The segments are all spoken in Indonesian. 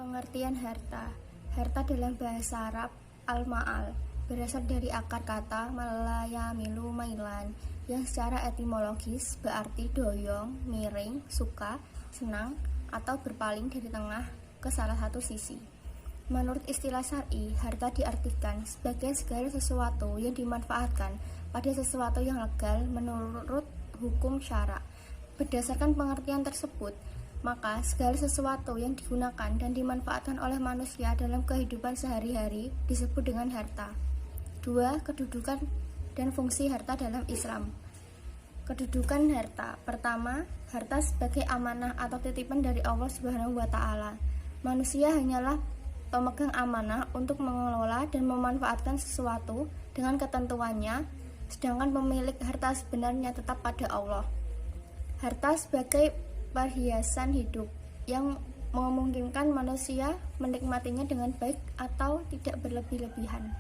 Pengertian harta. Harta dalam bahasa Arab al-ma'al berasal dari akar kata malayamilu mailan yang secara etimologis berarti doyong, miring, suka, senang, atau berpaling dari tengah ke salah satu sisi. Menurut istilah syar'i, harta diartikan sebagai segala sesuatu yang dimanfaatkan pada sesuatu yang legal menurut hukum syara. Berdasarkan pengertian tersebut, maka segala sesuatu yang digunakan dan dimanfaatkan oleh manusia dalam kehidupan sehari-hari disebut dengan harta. 2. Kedudukan dan fungsi harta dalam Islam. Kedudukan harta. Pertama, harta sebagai amanah atau titipan dari Allah Subhanahu wa taala. Manusia hanyalah pemegang amanah untuk mengelola dan memanfaatkan sesuatu dengan ketentuannya, sedangkan pemilik harta sebenarnya tetap pada Allah. Harta sebagai perhiasan hidup yang memungkinkan manusia menikmatinya dengan baik atau tidak berlebih-lebihan.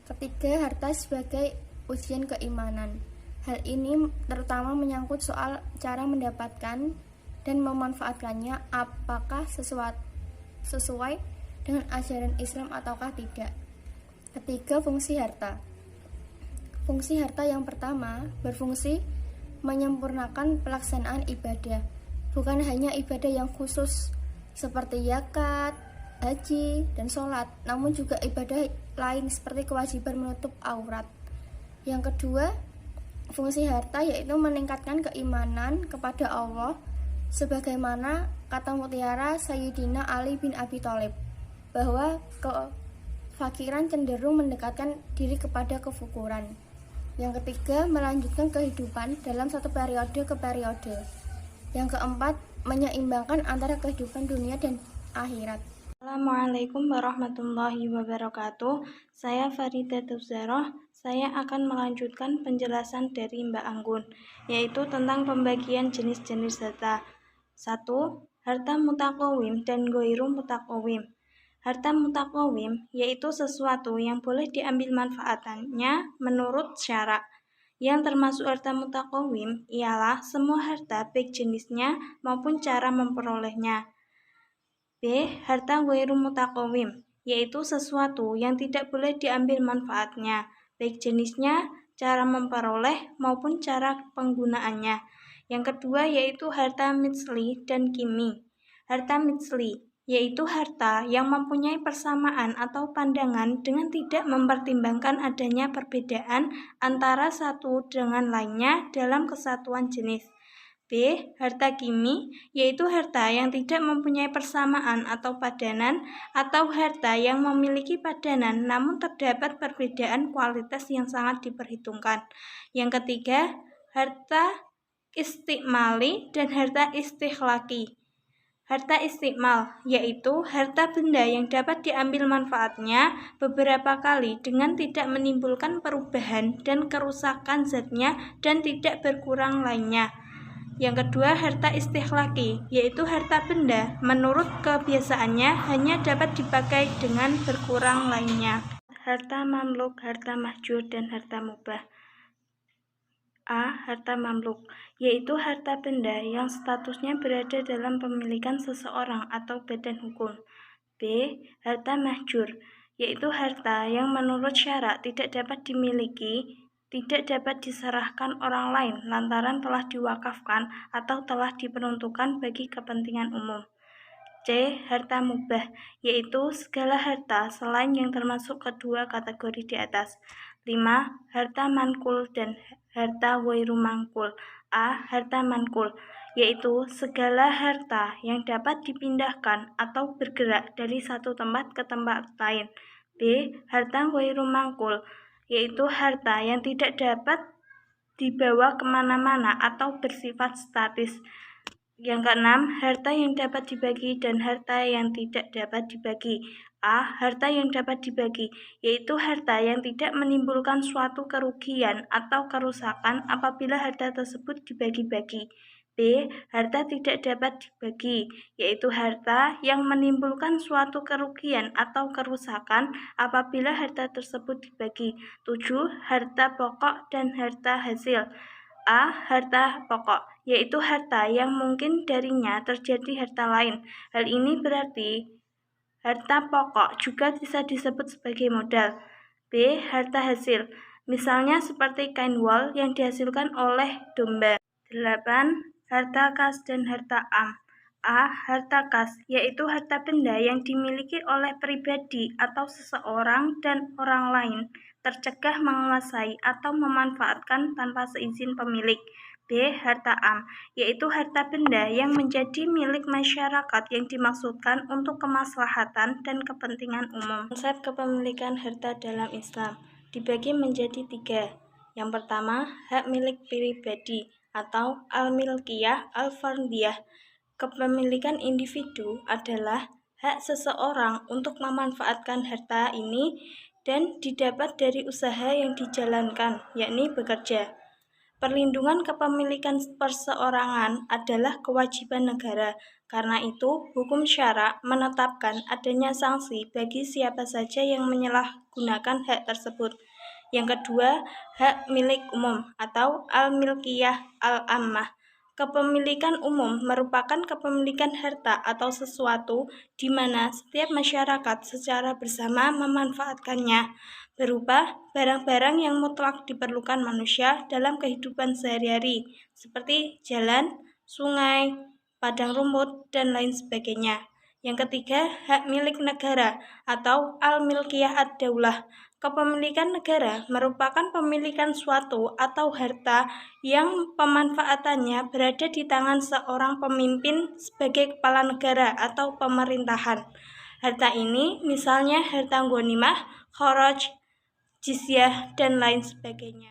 Ketiga, harta sebagai ujian keimanan. Hal ini terutama menyangkut soal cara mendapatkan dan memanfaatkannya, apakah sesuai dengan ajaran Islam ataukah tidak. Ketiga, fungsi harta. Fungsi harta yang pertama berfungsi menyempurnakan pelaksanaan ibadah, bukan hanya ibadah yang khusus seperti zakat, haji, dan sholat, namun juga ibadah lain seperti kewajiban menutup aurat. Yang kedua, fungsi harta yaitu meningkatkan keimanan kepada Allah, sebagaimana kata mutiara Sayyidina Ali bin Abi Thalib, bahwa kefakiran cenderung mendekatkan diri kepada kefukuran. Yang ketiga, melanjutkan kehidupan dalam satu periode ke periode. Yang keempat, menyeimbangkan antara kehidupan dunia dan akhirat. Assalamualaikum warahmatullahi wabarakatuh. Saya Farida Tufzaroh. Saya akan melanjutkan penjelasan dari Mbak Anggun, yaitu tentang pembagian jenis-jenis harta. 1. Harta mutakawim dan goiru mutakawim. Harta mutakawim yaitu sesuatu yang boleh diambil manfaatannya menurut syara. Yang termasuk harta mutakawim ialah semua harta baik jenisnya maupun cara memperolehnya. B. Harta ghairu mutakawim yaitu sesuatu yang tidak boleh diambil manfaatnya, baik jenisnya, cara memperoleh maupun cara penggunaannya. Yang kedua yaitu harta mitsli dan kimi. Harta mitsli yaitu harta yang mempunyai persamaan atau pandangan dengan tidak mempertimbangkan adanya perbedaan antara satu dengan lainnya dalam kesatuan jenis. B. Harta kimi, yaitu harta yang tidak mempunyai persamaan atau padanan, atau harta yang memiliki padanan namun terdapat perbedaan kualitas yang sangat diperhitungkan. Yang ketiga, harta istikmali dan harta istikhlaki. Harta istikmal yaitu harta benda yang dapat diambil manfaatnya beberapa kali dengan tidak menimbulkan perubahan dan kerusakan zatnya dan tidak berkurang lainnya. Yang kedua, harta istikhlaki yaitu harta benda menurut kebiasaannya hanya dapat dipakai dengan berkurang lainnya. Harta mamluk, harta mahjur, dan harta mubah. A. Harta mamluk yaitu harta benda yang statusnya berada dalam pemilikan seseorang atau badan hukum. B. Harta mahjur yaitu harta yang menurut syarak tidak dapat dimiliki, tidak dapat diserahkan orang lain lantaran telah diwakafkan atau telah diperuntukkan bagi kepentingan umum. C. Harta mubah yaitu segala harta selain yang termasuk kedua kategori di atas. 5. Harta mankul dan harta ghairu mangkul. A. Harta mankul yaitu segala harta yang dapat dipindahkan atau bergerak dari satu tempat ke tempat lain. B. Harta ghairu mangkul yaitu harta yang tidak dapat dibawa kemana-mana atau bersifat statis. Yang keenam, harta yang dapat dibagi dan harta yang tidak dapat dibagi. A. Harta yang dapat dibagi yaitu harta yang tidak menimbulkan suatu kerugian atau kerusakan apabila harta tersebut dibagi-bagi. B. Harta tidak dapat dibagi yaitu harta yang menimbulkan suatu kerugian atau kerusakan apabila harta tersebut dibagi. 7. Harta pokok dan harta hasil. A. Harta pokok yaitu harta yang mungkin darinya terjadi harta lain. Hal ini berarti harta pokok juga bisa disebut sebagai modal. B. Harta hasil, misalnya seperti kain wol yang dihasilkan oleh domba. 8. Harta kas dan harta am. A. Harta kas, yaitu harta benda yang dimiliki oleh pribadi atau seseorang dan orang lain, tercegah menguasai atau memanfaatkan tanpa seizin pemilik. B. Harta am, yaitu harta benda yang menjadi milik masyarakat yang dimaksudkan untuk kemaslahatan dan kepentingan umum. Konsep kepemilikan harta dalam Islam dibagi menjadi 3. Yang pertama, hak milik pribadi atau al-milkiyah al-fardiyah. Kepemilikan individu adalah hak seseorang untuk memanfaatkan harta ini dan didapat dari usaha yang dijalankan, yakni bekerja. Perlindungan kepemilikan perseorangan adalah kewajiban negara. Karena itu, hukum syara menetapkan adanya sanksi bagi siapa saja yang menyalahgunakan hak tersebut. Yang kedua, hak milik umum atau al-milkiyah al-ammah. Kepemilikan umum merupakan kepemilikan harta atau sesuatu di mana setiap masyarakat secara bersama memanfaatkannya, berupa barang-barang yang mutlak diperlukan manusia dalam kehidupan sehari-hari, seperti jalan, sungai, padang rumput, dan lain sebagainya. Yang ketiga, hak milik negara atau al-milkiyah ad-daulah. Kepemilikan negara merupakan pemilikan suatu atau harta yang pemanfaatannya berada di tangan seorang pemimpin sebagai kepala negara atau pemerintahan. Harta ini misalnya harta ghanimah, kharaj, jizyah, dan lain sebagainya.